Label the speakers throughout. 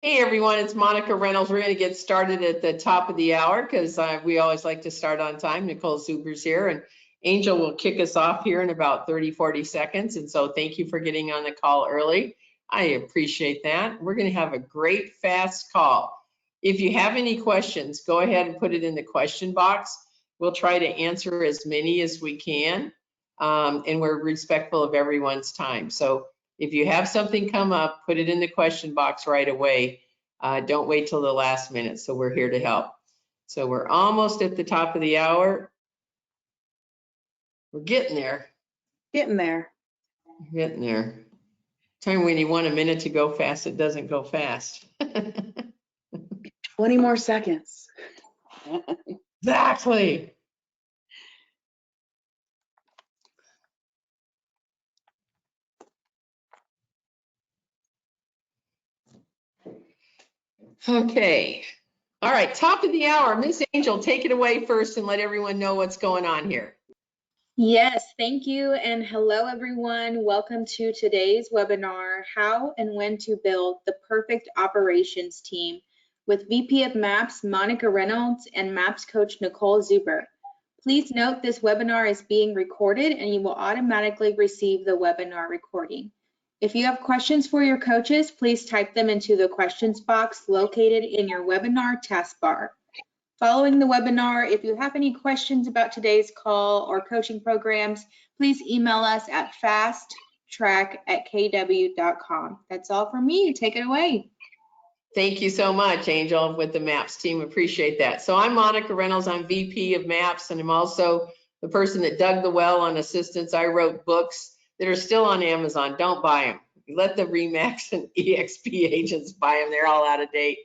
Speaker 1: Hey everyone, it's Monica Reynolds. We're going to get started at the top of the hour because we always like to start on time. Nicole Zuber's here and Angel will kick us off here in about 30-40 seconds. And so thank you for getting on the call early. I appreciate that. We're going to have a great fast call. If you have any questions, go ahead and put it in the question box. We'll try to answer as many as we can. And we're respectful of everyone's time. So if you have something come up, put it in the question box right away. Don't wait till the last minute. So we're here to help. So we're almost at the top of the hour. We're getting there.
Speaker 2: Getting there.
Speaker 1: Getting there. Time when you want a minute to go fast, it doesn't go fast.
Speaker 2: 20 more seconds.
Speaker 1: Exactly. Okay. All right, top of the hour. Miss Angel, take it away first and let everyone know what's going on here.
Speaker 3: Yes, thank you. And hello, everyone. Welcome to today's webinar, How and When to Build the Perfect Operations Team with VP of MAPS, Monica Reynolds, and MAPS coach, Nicole Zuber. Please note this webinar is being recorded and you will automatically receive the webinar recording. If you have questions for your coaches, please type them into the questions box located in your webinar taskbar. Following the webinar, if you have any questions about today's call or coaching programs, please email us at fasttrack@kw.com. That's all from me. Take it away.
Speaker 1: Thank you so much, Angel, with the MAPS team. Appreciate that. So I'm Monica Reynolds. I'm VP of MAPS, and I'm also the person that dug the well on assistance. I wrote books that are still on Amazon. Don't buy them. Let the REMAX and EXP agents buy them. They're all out of date.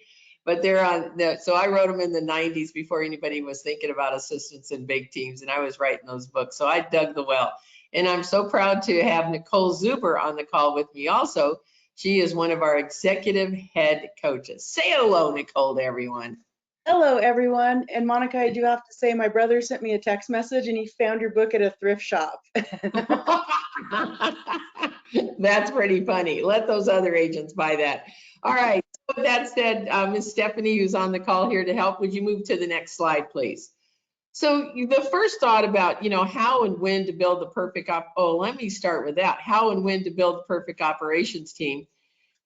Speaker 1: But they're on the, so I wrote them in the 90s before anybody was thinking about assistance in big teams, and I was writing those books. So I dug the well. And I'm so proud to have Nicole Zuber on the call with me also. She is one of our executive head coaches. Say hello, Nicole, to everyone.
Speaker 2: Hello, everyone. And Monica, I do have to say my brother sent me a text message and he found your book at a thrift shop.
Speaker 1: That's pretty funny. Let those other agents buy that. All right. So with that said, Ms. Stephanie, who's on the call here to help, would you move to the next slide, please? So the first thought about, how and when to build the perfect let me start with that. How and when to build the perfect operations team.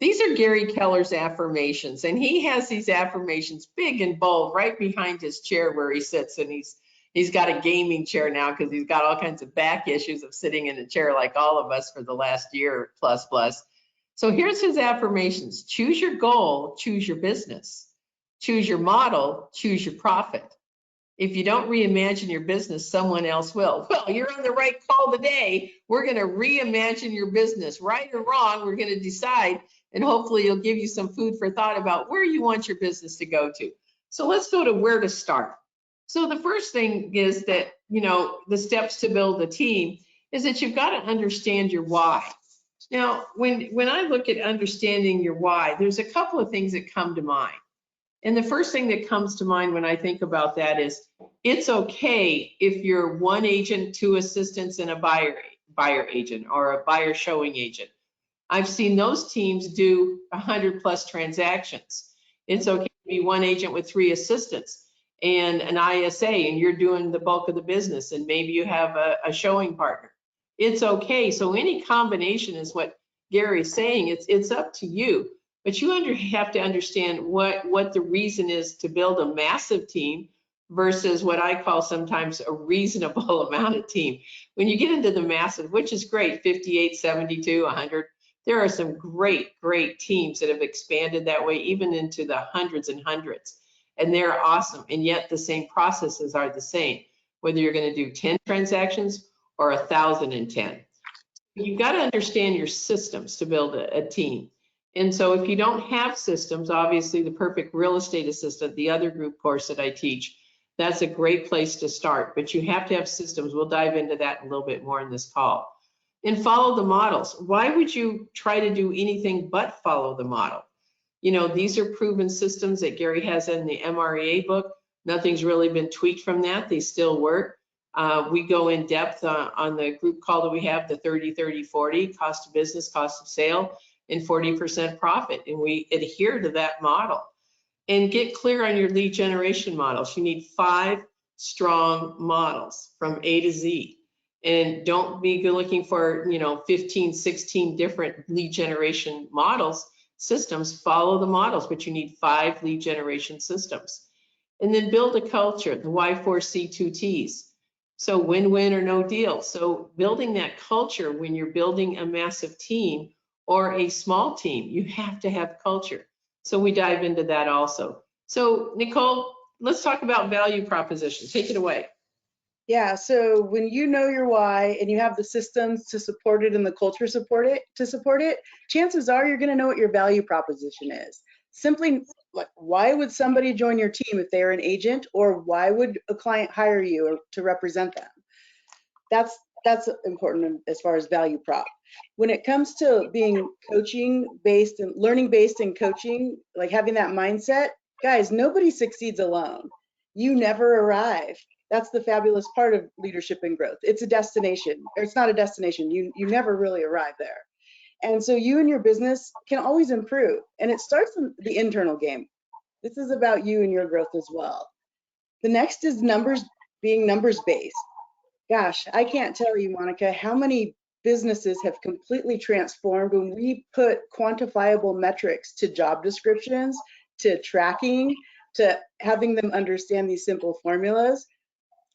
Speaker 1: These are Gary Keller's affirmations, and he has these affirmations big and bold right behind his chair where he sits, and he's got a gaming chair now because he's got all kinds of back issues of sitting in a chair like all of us for the last year plus. So here's his affirmations. Choose your goal, choose your business. Choose your model, choose your profit. If you don't reimagine your business, someone else will. Well, you're on the right call today. We're going to reimagine your business. Right or wrong, we're going to decide, and hopefully it'll give you some food for thought about where you want your business to go to. So let's go to where to start. So the first thing is that, the steps to build a team is that you've got to understand your why. Now, when I look at understanding your why, there's a couple of things that come to mind. And the first thing that comes to mind when I think about that is it's okay if you're one agent, two assistants, and a buyer agent or a buyer showing agent. I've seen those teams do 100+ transactions. It's okay to be one agent with 3 assistants and an ISA, and you're doing the bulk of the business, and maybe you have a showing partner. It's okay. So any combination is what Gary's saying. It's up to you. But you have to understand what the reason is to build a massive team versus what I call sometimes a reasonable amount of team. When you get into the massive, which is great, 58, 72, 100, there are some great teams that have expanded that way, even into the hundreds and hundreds. And they're awesome. And yet the same processes are the same, whether you're going to do 10 transactions or 1,010. You've got to understand your systems to build a team. And so if you don't have systems, obviously the perfect real estate assistant, the other group course that I teach, that's a great place to start, but you have to have systems. We'll dive into that a little bit more in this call. And follow the models. Why would you try to do anything but follow the model? These are proven systems that Gary has in the MREA book. Nothing's really been tweaked from that. They still work. We go in depth on the group call that we have, the 30-30-40, cost of business, cost of sale. and 40% profit. And we adhere to that model. And get clear on your lead generation models. You need 5 strong models from A to Z. And don't be looking for, 15, 16 different lead generation models, systems. Follow the models, but you need 5 lead generation systems. And then build a culture, the Y4C2Ts. So win-win or no deal. So building that culture when you're building a massive team or a small team, you have to have culture. So we dive into that also. So Nicole, let's talk about value proposition. Take it away.
Speaker 2: Yeah, so when you know your why and you have the systems to support it and the culture support it, chances are you're going to know what your value proposition is. Simply, like, why would somebody join your team if they're an agent, or why would a client hire you to represent them? That's important as far as value prop. When it comes to being coaching based and learning based and coaching, like having that mindset, guys, nobody succeeds alone. You never arrive. That's the fabulous part of leadership and growth. It's a destination, or it's not a destination. You never really arrive there. And so you and your business can always improve. And it starts in the internal game. This is about you and your growth as well. The next is being numbers based. Gosh, I can't tell you, Monica, how many businesses have completely transformed when we put quantifiable metrics to job descriptions, to tracking, to having them understand these simple formulas.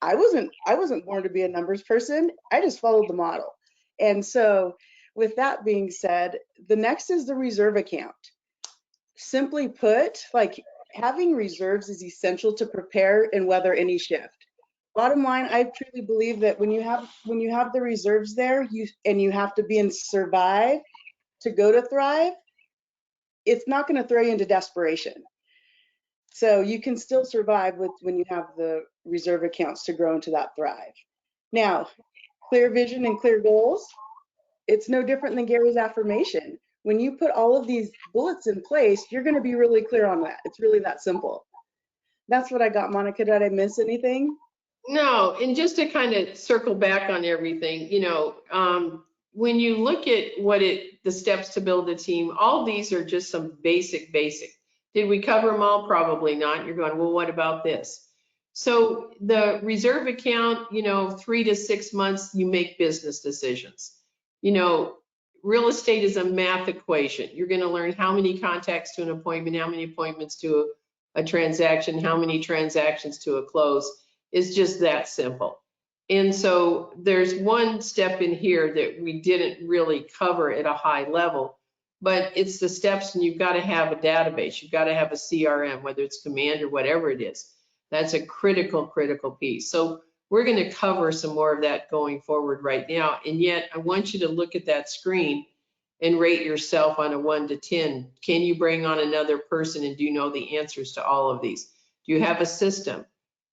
Speaker 2: I wasn't born to be a numbers person. I just followed the model. And so with that being said, the next is the reserve account. Simply put, like, having reserves is essential to prepare and weather any shift. Bottom line, I truly believe that when you have the reserves there, you have to be in survive to go to thrive, it's not going to throw you into desperation. So you can still survive when you have the reserve accounts to grow into that thrive. Now, clear vision and clear goals, it's no different than Gary's affirmation. When you put all of these bullets in place, you're going to be really clear on that. It's really that simple. That's what I got, Monica. Did I miss anything?
Speaker 1: No, and just to kind of circle back on everything, when you look at the steps to build a team, all these are just some basic. Did we cover them all? Probably not. You're going, well, what about this? So the reserve account, 3 to 6 months, you make business decisions. Real estate is a math equation. You're going to learn how many contacts to an appointment, how many appointments to a transaction, how many transactions to a close. It's just that simple. And so there's one step in here that we didn't really cover at a high level, but it's the steps, and you've got to have a database. You've got to have a CRM, whether it's Command or whatever it is. That's a critical piece. So we're going to cover some more of that going forward right now. And yet I want you to look at that screen and rate yourself on a 1 to 10. Can you bring on another person, and do you know the answers to all of these? Do you have a system?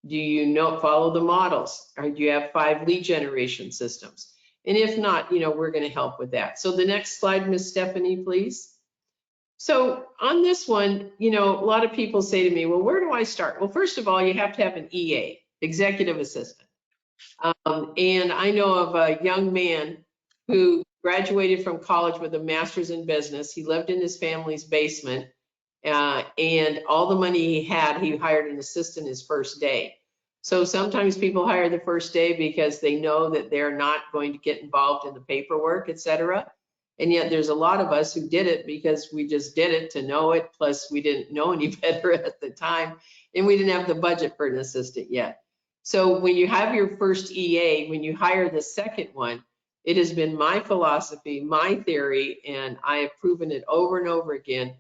Speaker 1: Do you follow the models? Or do you have 5 lead generation systems? And if not, we're going to help with that. So the next slide, Miss Stephanie, please. So on this one, a lot of people say to me, well, where do I start? Well, first of all, you have to have an EA, executive assistant. And I know of a young man who graduated from college with a master's in business. He lived in his family's basement, and all the money he had, he hired an assistant his first day. So sometimes people hire the first day because they know that they're not going to get involved in the paperwork, et cetera. And yet there's a lot of us who did it because we just did it to know it. Plus we didn't know any better at the time, and we didn't have the budget for an assistant yet. So when you have your first EA, when you hire the second one, it has been my philosophy, my theory, and I have proven it over and over again,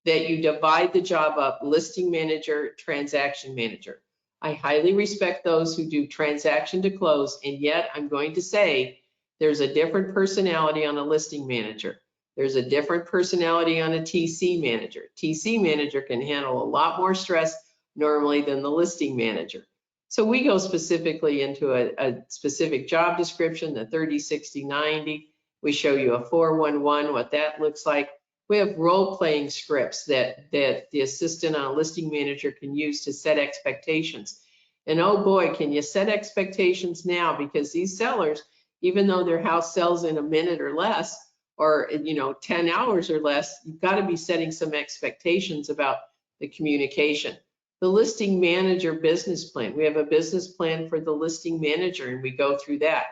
Speaker 1: that you divide the job up: listing manager, transaction manager. I highly respect those who do transaction to close, and yet I'm going to say there's a different personality on a listing manager. There's a different personality on a TC manager. TC manager can handle a lot more stress normally than the listing manager. So we go specifically into a specific job description, the 30, 60, 90. We show you a 411, what that looks like. We have role-playing scripts that the assistant on a listing manager can use to set expectations. And oh boy, can you set expectations now, because these sellers, even though their house sells in a minute or less, or, 10 hours or less, you've got to be setting some expectations about the communication. The listing manager business plan. We have a business plan for the listing manager, and we go through that.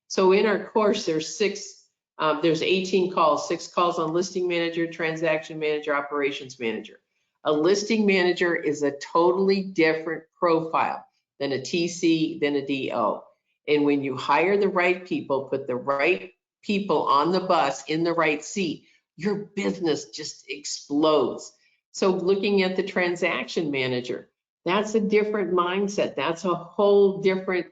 Speaker 1: So in our course, there's 18 calls, 6 calls on listing manager, transaction manager, operations manager. A listing manager is a totally different profile than a TC, than a DO. And when you hire the right people, put the right people on the bus in the right seat, your business just explodes. So looking at the transaction manager, that's a different mindset. That's a whole different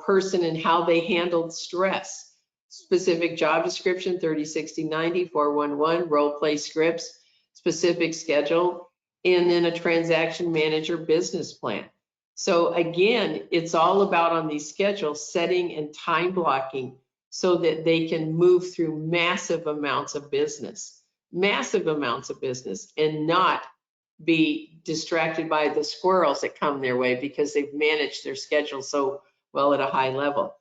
Speaker 1: person and how they handled stress. Specific job description, 30, 60, 90, 411, role play scripts, specific schedule, and then a transaction manager business plan. So again, it's all about on these schedules, setting and time blocking so that they can move through massive amounts of business, and not be distracted by the squirrels that come their way because they've managed their schedule so well at a high level.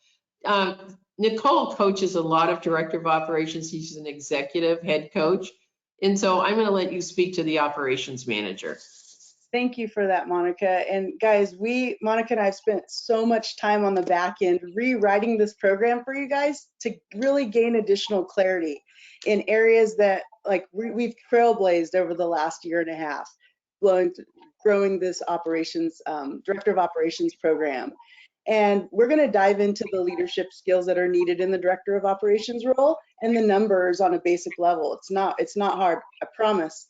Speaker 1: Nicole coaches a lot of director of operations. She's an executive head coach. And so I'm going to let you speak to the operations manager.
Speaker 2: Thank you for that, Monica. And guys, Monica and I have spent so much time on the back end rewriting this program for you guys to really gain additional clarity in areas that like we've trailblazed over the last year and a half, growing this director of operations program. And we're going to dive into the leadership skills that are needed in the director of operations role and the numbers on a basic level. It's not hard, I promise.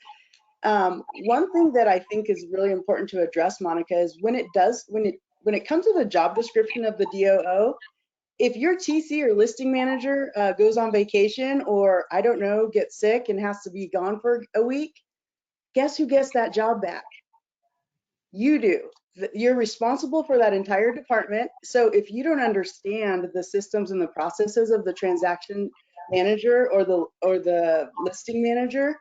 Speaker 2: One thing that I think is really important to address, Monica, is when it comes to the job description of the DOO, if your TC or listing manager goes on vacation or, I don't know, gets sick and has to be gone for a week, guess who gets that job back? You do. You're responsible for that entire department. So if you don't understand the systems and the processes of the transaction manager or the listing manager,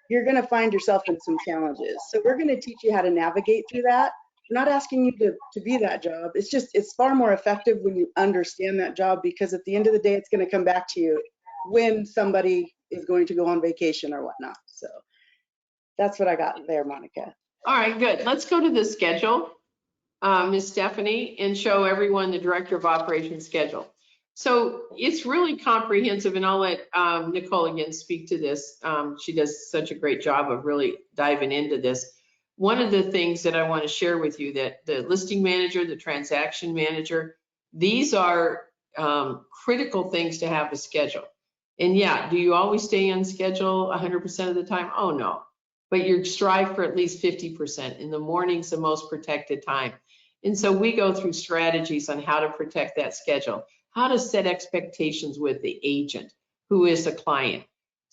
Speaker 2: you're going to find yourself in some challenges. So we're going to teach you how to navigate through that. We're not asking you to be that job. It's far more effective when you understand that job, because at the end of the day, it's going to come back to you when somebody is going to go on vacation or whatnot. So that's what I got there, Monica.
Speaker 1: All right, good. Let's go to the schedule, Ms. Stephanie, and show everyone the director of operations schedule. So it's really comprehensive, and I'll let Nicole again speak to this. She does such a great job of really diving into this. One of the things that I want to share with you, that the listing manager, the transaction manager, these are critical things to have a schedule. And yeah, do you always stay on schedule 100% of the time? Oh no, but you strive for at least 50%. In the morning's the most protected time. And so we go through strategies on how to protect that schedule, how to set expectations with the agent who is a client,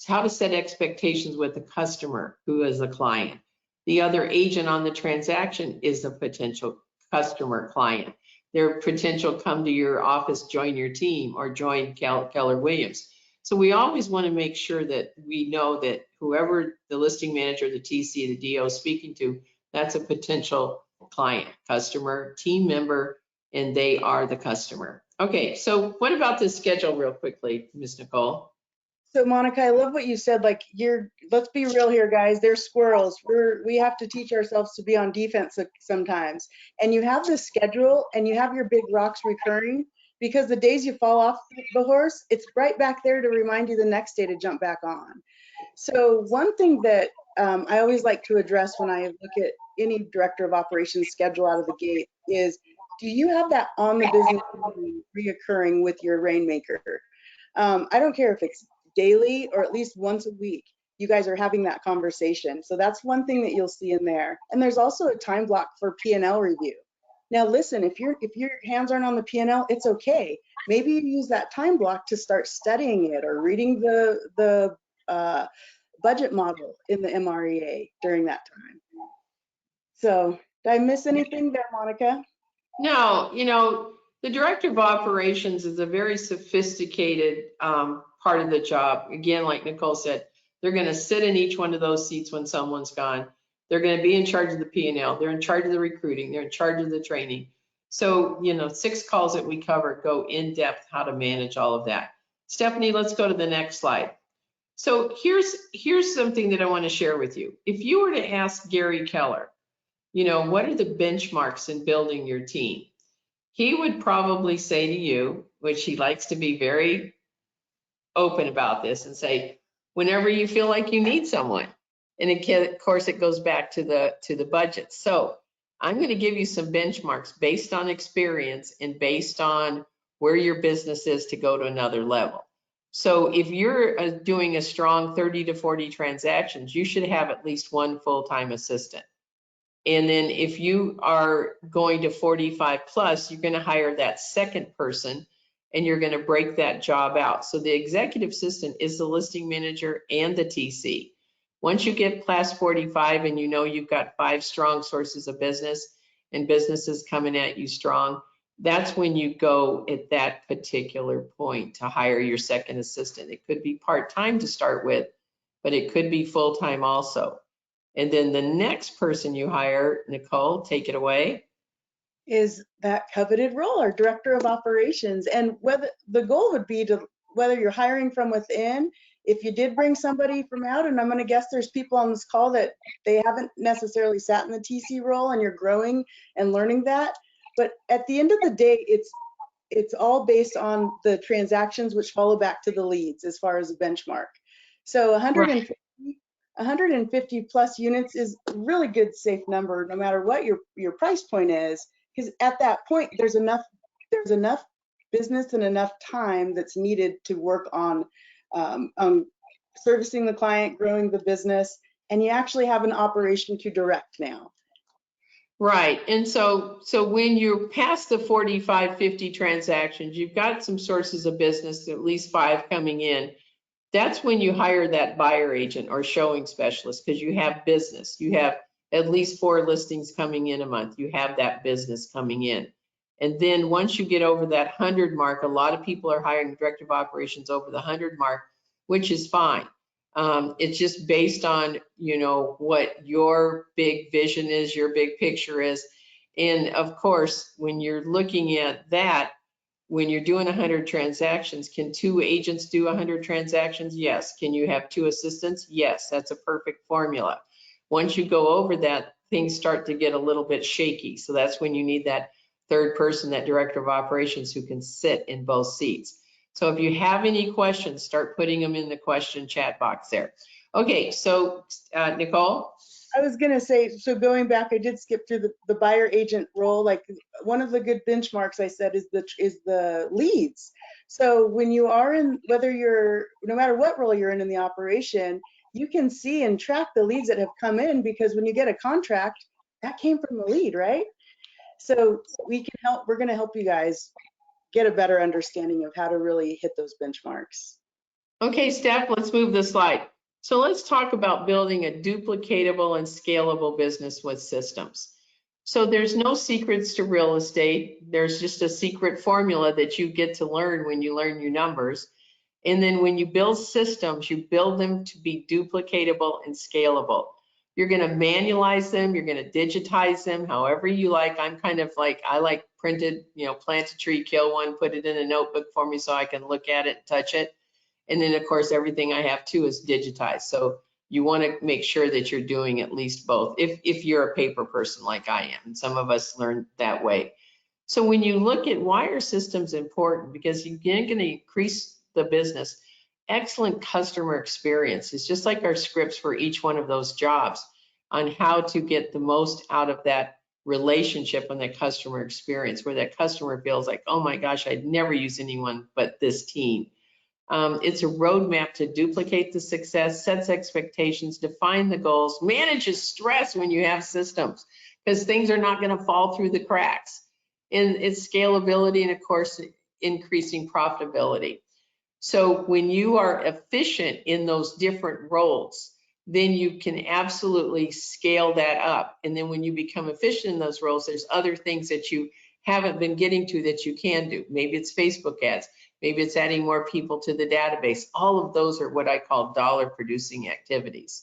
Speaker 1: how to set expectations with the customer who is a client. The other agent on the transaction is a potential customer client. Their potential come to your office, join your team, or join Keller Williams. So we always want to make sure that we know that whoever the listing manager, the TC, the DO is speaking to, that's a potential client, customer, team member, and they are the customer. Okay, so what about this schedule real quickly, Ms. Nicole?
Speaker 2: So Monica, I love what you said. Like, let's be real here, guys. They're squirrels. We have to teach ourselves to be on defense sometimes. And you have this schedule and you have your big rocks recurring, because the days you fall off the horse, it's right back there to remind you the next day to jump back on. So one thing that I always like to address when I look at any director of operations schedule out of the gate is, do you have that on the business reoccurring with your rainmaker? I don't care if it's daily or at least once a week, you guys are having that conversation. So that's one thing that you'll see in there. And there's also a time block for P&L review. Now listen, if your hands aren't on the P&L, it's okay. Maybe you use that time block to start studying it or reading the budget model in the MREA during that time. So did I miss anything there, Monica?
Speaker 1: No, the director of operations is a very sophisticated part of the job. Again, like Nicole said, they're going to sit in each one of those seats when someone's gone. They're going to be in charge of the P&L. They're in charge of the recruiting. They're in charge of the training. So, 6 calls that we cover go in depth how to manage all of that. Stephanie, let's go to the next slide. So here's something that I want to share with you. If you were to ask Gary Keller, what are the benchmarks in building your team? He would probably say to you, which he likes to be very open about this, and say, whenever you feel like you need someone. And of course, it goes back to the budget. So I'm going to give you some benchmarks based on experience and based on where your business is to go to another level. So if you're doing a strong 30 to 40 transactions, you should have at least one full-time assistant. And then if you are going to 45 plus, you're going to hire that second person and you're going to break that job out. So the executive assistant is the listing manager and the TC. Once you get class 45 and you've got 5 strong sources of business and businesses coming at you strong, that's when you go at that particular point to hire your second assistant. It could be part-time to start with, but it could be full-time also. And then the next person you hire, Nicole, take it away.
Speaker 2: Is that coveted role, our director of operations. And whether the goal would be to, whether you're hiring from within, if you did bring somebody from out, and I'm going to guess there's people on this call that they haven't necessarily sat in the TC role and you're growing and learning that. But at the end of the day, it's all based on the transactions which follow back to the leads as far as a benchmark. So 150 plus units is a really good safe number, no matter what your price point is, because at that point there's enough business and enough time that's needed to work on servicing the client, growing the business, and you actually have an operation to direct now.
Speaker 1: Right. And so when you're past the 45, 50 transactions, you've got some sources of business, at least 5 coming in. That's when you hire that buyer agent or showing specialist, because you have business. You have at least 4 listings coming in a month. You have that business coming in. And then once you get over that 100 mark, a lot of people are hiring director of operations over the 100 mark, which is fine. It's just based on, what your big vision is, your big picture is. And of course, when you're looking at that, when you're doing 100 transactions, can 2 agents do 100 transactions? Yes. Can you have 2 assistants? Yes, that's a perfect formula. Once you go over that, things start to get a little bit shaky. So that's when you need that third person, that director of operations, who can sit in both seats. So if you have any questions, start putting them in the question chat box there. Okay, so Nicole?
Speaker 2: I was going to say, so going back, I did skip through the buyer agent role. Like, one of the good benchmarks I said is the leads. So when you are in, no matter what role you're in the operation, you can see and track the leads that have come in, because when you get a contract, that came from the lead, right? So we're going to help you guys get a better understanding of how to really hit those benchmarks.
Speaker 1: Okay, Steph, let's move the slide. So let's talk about building a duplicatable and scalable business with systems. So there's no secrets to real estate. There's just a secret formula that you get to learn when you learn your numbers. And then when you build systems, you build them to be duplicatable and scalable. You're going to manualize them. You're going to digitize them however you like. I'm kind of like, I like printed, plant a tree, kill one, put it in a notebook for me so I can look at it and touch it. And then of course, everything I have too is digitized. So you want to make sure that you're doing at least both if you're a paper person like I am. And some of us learn that way. So when you look at why are systems important, because you're going to increase the business. Excellent customer experience is just like our scripts for each one of those jobs on how to get the most out of that relationship and that customer experience, where that customer feels like, oh my gosh, I'd never use anyone but this team. It's a roadmap to duplicate the success, sets expectations, define the goals, manages stress when you have systems, because things are not going to fall through the cracks. And it's scalability and of course, increasing profitability. So when you are efficient in those different roles, then you can absolutely scale that up. And then when you become efficient in those roles, there's other things that you haven't been getting to that you can do. Maybe it's Facebook ads. Maybe it's adding more people to the database. All of those are what I call dollar producing activities.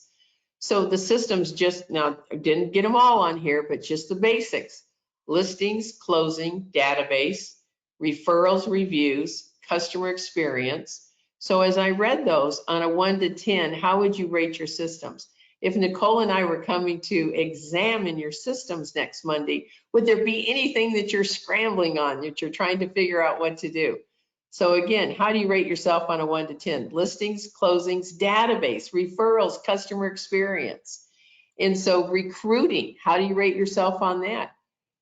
Speaker 1: So the systems just, now didn't get them all on here, but just the basics: listings, closing, database, referrals, reviews, customer experience, So as I read those on a 1 to 10, how would you rate your systems? If Nicole and I were coming to examine your systems next Monday, would there be anything that you're scrambling on, that you're trying to figure out what to do? So again, how do you rate yourself on a 1 to 10? Listings, closings, database, referrals, customer experience. And so recruiting, how do you rate yourself on that?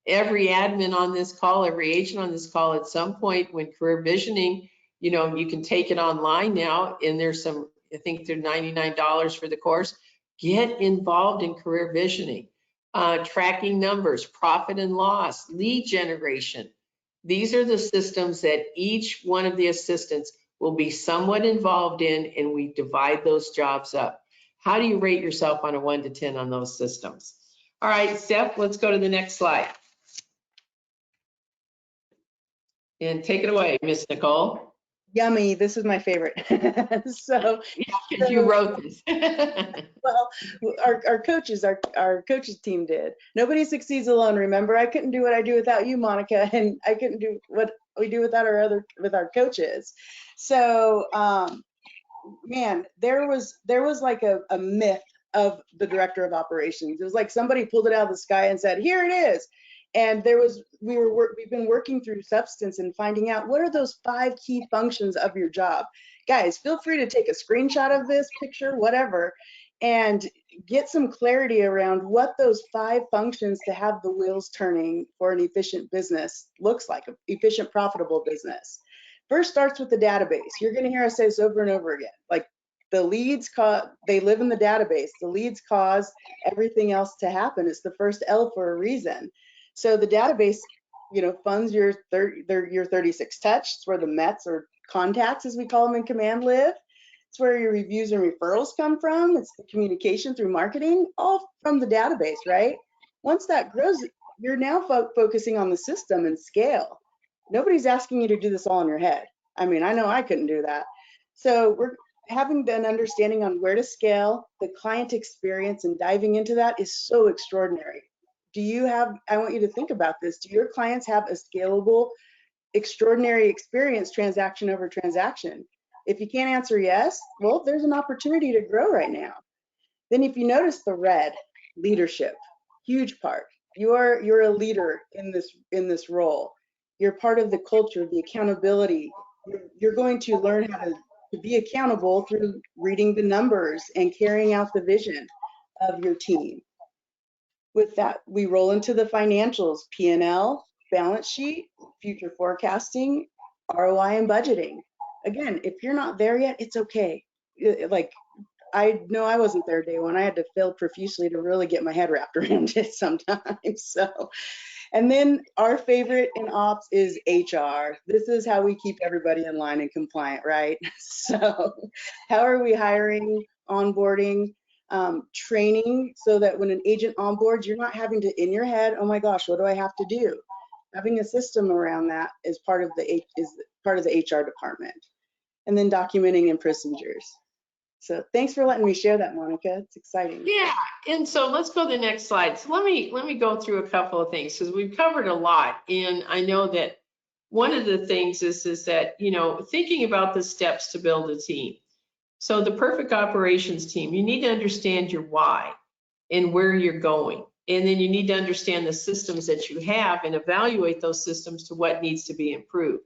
Speaker 1: Every admin on this call, every agent on this call, at some point when career visioning, you know, you can take it online now, and there's some, I think they're $99 for the course. Get involved in career visioning, tracking numbers, profit and loss, lead generation. These are the systems that each one of the assistants will be somewhat involved in, and we divide those jobs up. How do you rate yourself on a 1 to 10 on those systems? All right, Steph, let's go to the next slide. And take it away, Miss Nicole.
Speaker 2: Yummy. This is my favorite. So,
Speaker 1: Yeah, because you wrote this.
Speaker 2: well, our coaches team did. Nobody succeeds alone. Remember, I couldn't do what I do without you, Monica, and I couldn't do what we do without our coaches. So, man, there was like a myth of the director of operations. It was like somebody pulled it out of the sky and said, "Here it is." And we've been working through substance and finding out what are those 5 key functions of your job. Guys, feel free to take a screenshot of this picture, whatever, and get some clarity around what those 5 functions to have the wheels turning for an efficient business looks like, an efficient, profitable business. First starts with the database. You're going to hear us say this over and over again. Like, the leads, they live in the database. The leads cause everything else to happen. It's the first L for a reason. So the database, you know, funds your 36 touch. It's where the METs, or contacts as we call them in command, live. It's where your reviews and referrals come from. It's the communication through marketing, all from the database, right? Once that grows, you're now focusing on the system and scale. Nobody's asking you to do this all in your head. I mean, I know I couldn't do that. So we're having an understanding on where to scale. The client experience and diving into that is so extraordinary. I want you to think about this. Do your clients have a scalable, extraordinary experience transaction over transaction? If you can't answer yes, well, there's an opportunity to grow right now. Then if you notice the red, leadership, huge part. You're a leader in this role. You're part of the culture, the accountability. You're going to learn how to be accountable through reading the numbers and carrying out the vision of your team. With that, we roll into the financials, P&L, balance sheet, future forecasting, ROI, and budgeting. Again, if you're not there yet, it's okay. Like, I know I wasn't there day one. I had to fail profusely to really get my head wrapped around it sometimes. So, and then our favorite in ops is HR. This is how we keep everybody in line and compliant, right? So how are we hiring, onboarding, training, so that when an agent onboards, you're not having to, in your head, oh my gosh, what do I have to do? Having a system around that is part of the HR department. And then documenting and procedures. So thanks for letting me share that, Monica. It's exciting.
Speaker 1: Yeah, and so let's go to the next slide. So let me go through a couple of things, because we've covered a lot, and I know that one of the things is that, you know, thinking about the steps to build a team. So the perfect operations team, you need to understand your why and where you're going. And then you need to understand the systems that you have and evaluate those systems to what needs to be improved.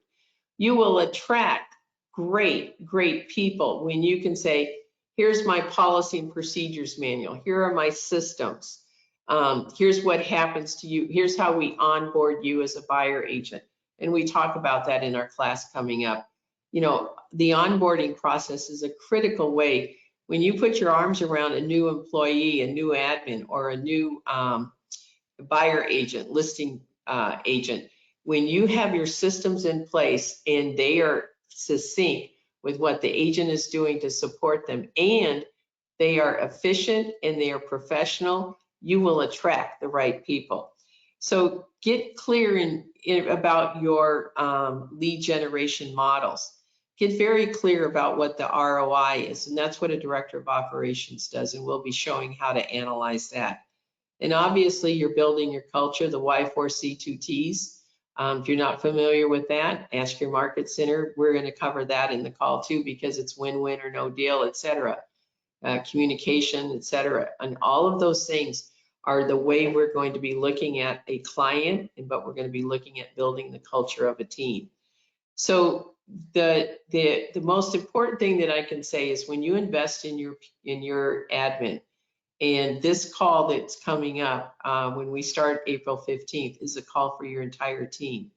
Speaker 1: You will attract great people when you can say, here's my policy and procedures manual. Here are my systems. Here's what happens to you. Here's how we onboard you as a buyer agent. And we talk about that in our class coming up. You know, the onboarding process is a critical way. When you put your arms around a new employee, a new admin, or a new buyer agent, listing agent, when you have your systems in place and they are succinct with what the agent is doing to support them, and they are efficient and they are professional, you will attract the right people. So get clear about your lead generation models. Get very clear about what the ROI is, and that's what a director of operations does, and we'll be showing how to analyze that. And obviously you're building your culture, the Y4C2Ts. If you're not familiar with that, ask your market center. We're going to cover that in the call too, because it's win-win or no deal, et cetera. Communication, et cetera. And all of those things are the way we're going to be looking at a client, but we're going to be looking at building the culture of a team. So the most important thing that I can say is when you invest in your admin, and this call that's coming up when we start April 15th is a call for your entire team.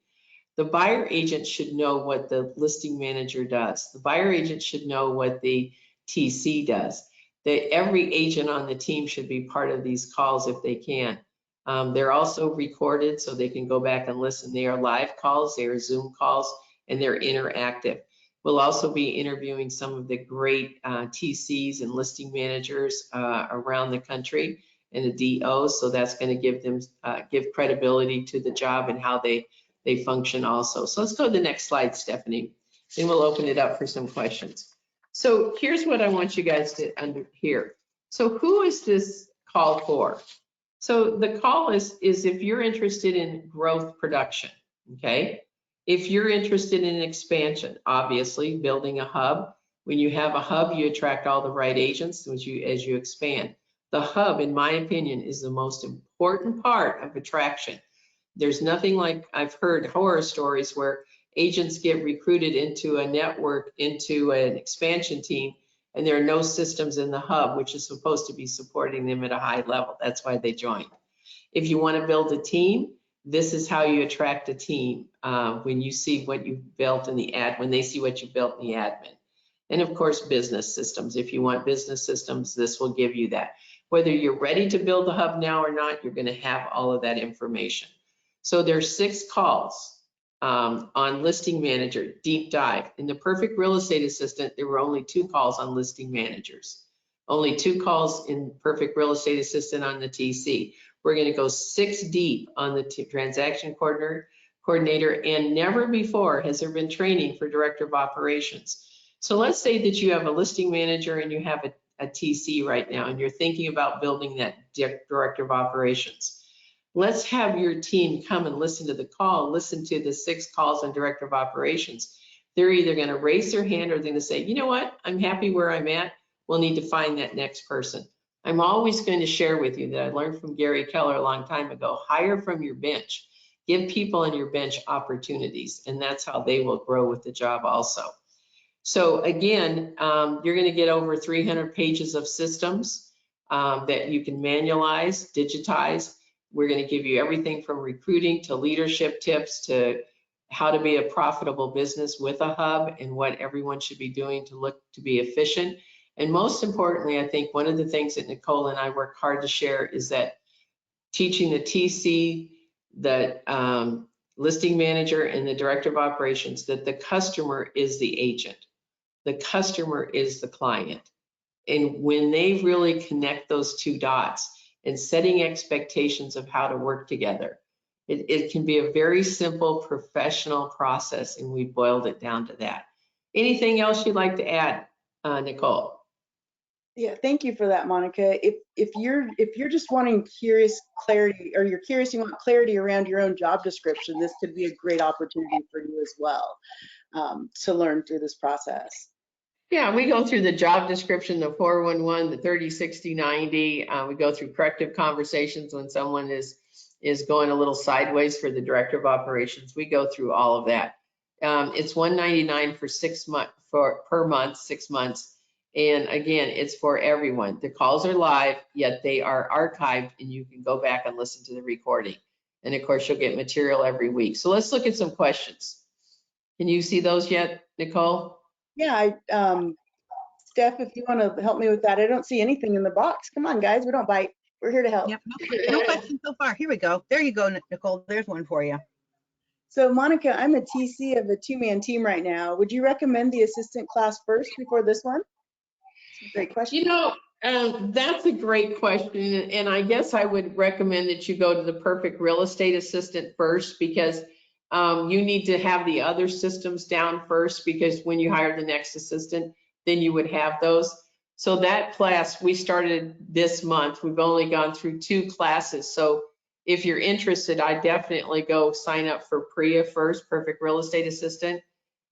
Speaker 1: The buyer agent should know what the listing manager does. The buyer agent should know what the TC does. Every agent on the team should be part of these calls if they can. They're also recorded so they can go back and listen. They are live calls, they are Zoom calls, and they're interactive. We'll also be interviewing some of the great TCs and listing managers around the country and the DOs, so that's going to give them give credibility to the job and how they function also. So let's go to the next slide, Stephanie. Then we'll open it up for some questions. So here's what I want you guys to hear. So who is this call for? So the call is if you're interested in growth production, okay? If you're interested in expansion, obviously building a hub. When you have a hub, you attract all the right agents as you expand. The hub, in my opinion, is the most important part of attraction. There's nothing like, I've heard horror stories where agents get recruited into a network, into an expansion team, and there are no systems in the hub, which is supposed to be supporting them at a high level. That's why they joined. If you want to build a team, this is how you attract a team when you see what you've built in the when they see what you built in the admin. And of course, business systems. If you want business systems, this will give you that. Whether you're ready to build a hub now or not, you're going to have all of that information. So there's 6 calls on listing manager, deep dive. In the perfect real estate assistant, there were only 2 calls on listing managers. Only 2 calls in perfect real estate assistant on the TC. We're going to go 6 deep on the transaction coordinator, and never before has there been training for director of operations. So let's say that you have a listing manager and you have a TC right now, and you're thinking about building that director of operations. Let's have your team come and listen to the call, listen to the 6 calls on director of operations. They're either going to raise their hand or they're going to say, you know what, I'm happy where I'm at. We'll need to find that next person. I'm always going to share with you that I learned from Gary Keller a long time ago, hire from your bench. Give people on your bench opportunities, and that's how they will grow with the job also. So again, you're going to get over 300 pages of systems that you can manualize, digitize. We're going to give you everything from recruiting to leadership tips to how to be a profitable business with a hub and what everyone should be doing to look to be efficient. And most importantly, I think one of the things that Nicole and I work hard to share is that teaching the TC, the listing manager, and the director of operations that the customer is the agent. The customer is the client. And when they really connect those 2 dots and setting expectations of how to work together, it can be a very simple professional process, and we boiled it down to that. Anything else you'd like to add, Nicole?
Speaker 2: Yeah, thank you for that, Monica. If you're just wanting clarity, or you're curious, you want clarity around your own job description, this could be a great opportunity for you as well to learn through this process.
Speaker 1: Yeah, we go through the job description, the 411, the 30, 60, 90. We go through corrective conversations when someone is going a little sideways for the director of operations. We go through all of that. It's $199 for 6 months per month, 6 months. And again, it's for everyone. The calls are live, yet they are archived, and you can go back and listen to the recording. And of course, you'll get material every week. So let's look at some questions. Can you see those yet, Nicole?
Speaker 2: Yeah, Steph, if you want to help me with that. I don't see anything in the box. Come on, guys, we don't bite. We're here to help.
Speaker 4: Yep, no questions so far. Here we go. There you go, Nicole. There's one for you.
Speaker 2: So Monica, I'm a TC of a 2-man team right now. Would you recommend the assistant class first before this one? Great question.
Speaker 1: You know, that's a great question. And I guess I would recommend that you go to the perfect real estate assistant first, because you need to have the other systems down first, because when you hire the next assistant, then you would have those. So that class we started this month. We've only gone through 2 classes. So if you're interested, I definitely go sign up for PREA first, Perfect Real Estate Assistant.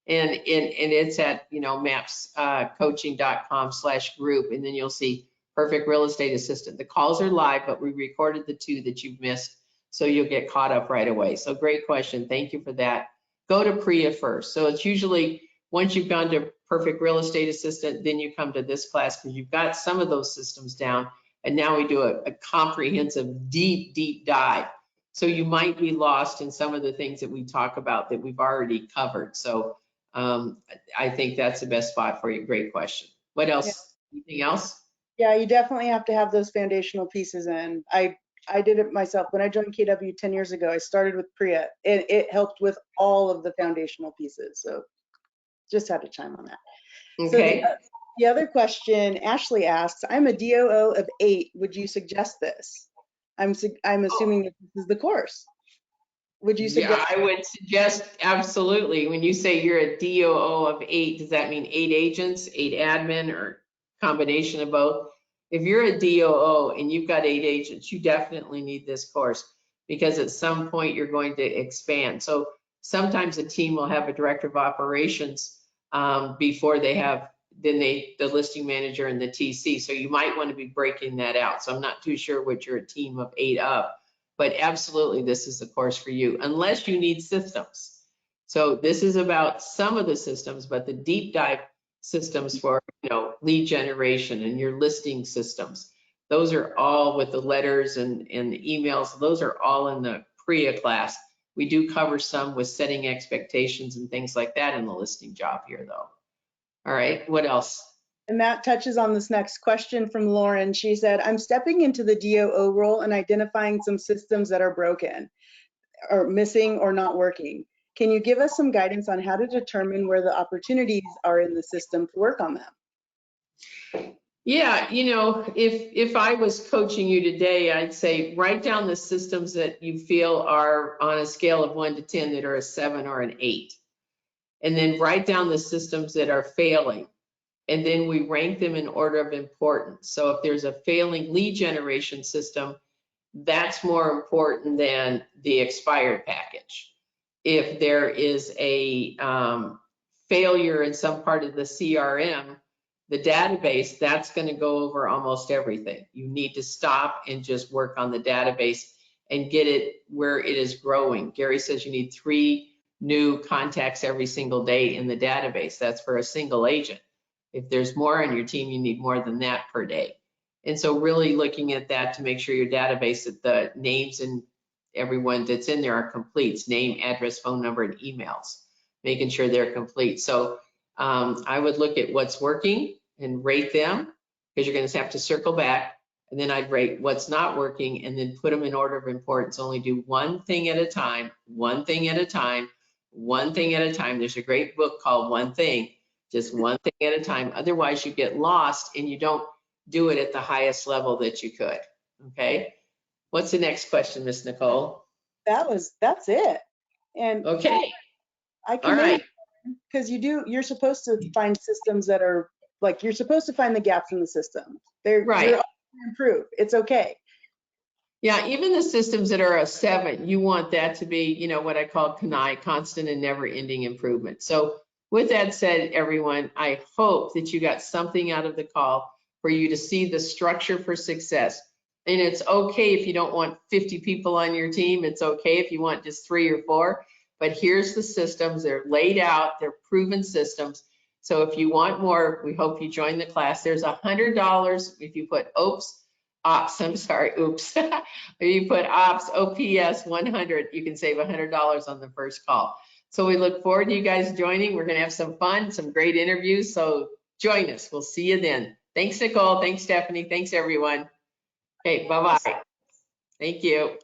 Speaker 1: And it's at, mapscoaching.com/group. And then you'll see Perfect Real Estate Assistant. The calls are live, but we recorded the 2 that you've missed. So you'll get caught up right away. So great question. Thank you for that. Go to PREA first. So it's usually once you've gone to Perfect Real Estate Assistant, then you come to this class because you've got some of those systems down. And now we do a comprehensive, deep dive. So you might be lost in some of the things that we talk about that we've already covered. So I think that's the best spot for you. Great question. What else?
Speaker 2: Yeah.
Speaker 1: Anything else?
Speaker 2: Yeah, you definitely have to have those foundational pieces in. I did it myself. When I joined KW 10 years ago, I started with PREA. It helped with all of the foundational pieces. So just had to chime on that.
Speaker 1: Okay.
Speaker 2: So the other question Ashley asks, I'm a DOO of 8. Would you suggest this? I'm assuming that this is the course. Would you suggest?
Speaker 1: Yeah, I would suggest absolutely. When you say you're a DOO of 8, does that mean 8 agents, 8 admin, or combination of both? If you're a DOO and you've got 8 agents, you definitely need this course because at some point you're going to expand. So sometimes a team will have a director of operations before they have the listing manager and the TC. So you might want to be breaking that out. So I'm not too sure what you're a team of 8 of. But absolutely, this is the course for you, unless you need systems. So this is about some of the systems, but the deep dive systems for, lead generation and your listing systems, those are all with the letters and the emails. Those are all in the PREA class. We do cover some with setting expectations and things like that in the listing job here, though. All right, what else?
Speaker 2: And that touches on this next question from Lauren. She said, I'm stepping into the DOO role and identifying some systems that are broken or missing or not working. Can you give us some guidance on how to determine where the opportunities are in the system to work on them?
Speaker 1: Yeah, if I was coaching you today, I'd say write down the systems that you feel are on a scale of 1 to 10 that are a 7 or an 8. And then write down the systems that are failing. And then we rank them in order of importance. So if there's a failing lead generation system, that's more important than the expired package. If there is a failure in some part of the CRM, the database, that's going to go over almost everything. You need to stop and just work on the database and get it where it is growing. Gary says you need 3 new contacts every single day in the database. That's for a single agent. If there's more on your team, you need more than that per day. And so really looking at that to make sure your database, that the names and everyone that's in there are complete, name, address, phone number, and emails, making sure they're complete. So I would look at what's working and rate them, because you're going to have to circle back. And then I'd rate what's not working and then put them in order of importance. Only do one thing at a time, one thing at a time, one thing at a time. There's a great book called One Thing. Just one thing at a time. Otherwise, you get lost and you don't do it at the highest level that you could. Okay. What's the next question, Miss Nicole?
Speaker 2: That's it. And
Speaker 1: okay.
Speaker 2: I commend you because you're supposed to find systems that are like, you're supposed to find the gaps in the system. You're always improve. It's okay.
Speaker 1: Yeah, even the systems that are a 7, you want that to be, what I call CANI, constant and never ending improvement. So with that said, everyone, I hope that you got something out of the call for you to see the structure for success. And it's okay if you don't want 50 people on your team. It's okay if you want just 3 or 4. But here's the systems. They're laid out. They're proven systems. So if you want more, we hope you join the class. There's $100 if you put oops. If you put OPS 100, you can save $100 on the first call. So we look forward to you guys joining. We're going to have some fun, some great interviews. So join us. We'll see you then. Thanks, Nicole. Thanks, Stephanie. Thanks, everyone. Okay, bye-bye. Thank you.